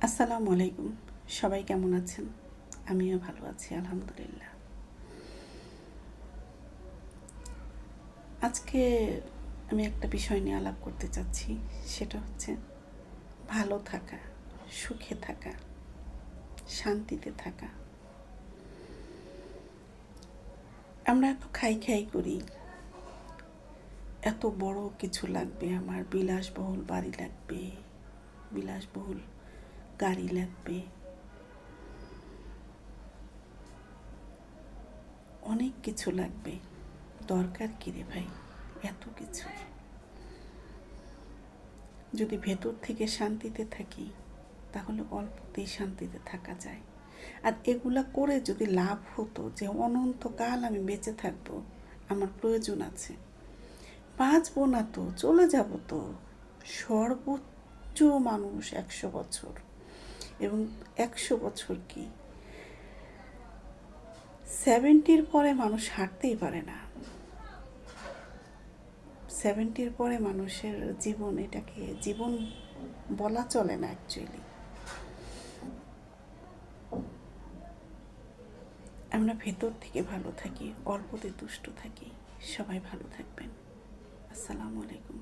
আসসালামু আলাইকুম। সবাই কেমন আছেন? আমিও ভালো আছি আলহামদুলিল্লাহ। আজকে আমি একটা বিষয় নিয়ে আলাপ করতে চাচ্ছি, সেটা হচ্ছে ভালো থাকা, সুখে থাকা, শান্তিতে থাকা। আমরা এত খাই খাই করি, এত বড় কিছু লাগবে, আমার বিলাসবহুল বাড়ি লাগবে, বিলাসবহুল গাড়ি লাগবে, অনেক কিছু লাগবে। দরকার কি রে ভাই এত কিছু? যদি ভেতর থেকে শান্তিতে থাকি তাহলে অল্পতেই শান্তিতে থাকা যায়। আর এগুলা করে যদি লাভ হতো যে অনন্তকাল আমি বেঁচে থাকবো, আমার প্রয়োজন আছে, বাঁচবো না তো, চলে যাব তো। সর্বোচ্চ মানুষ 100 বছর, এবং 100 বছর কি 70-র পরে মানুষ হাঁটতেই পারে না। 70-র পরে মানুষের জীবন, এটাকে জীবন বলা চলে না অ্যাকচুয়ালি। আমরা ভেতর থেকে ভালো থাকি, অল্পতে তুষ্ট থাকি। সবাই ভালো থাকবেন। আসসালামু আলাইকুম।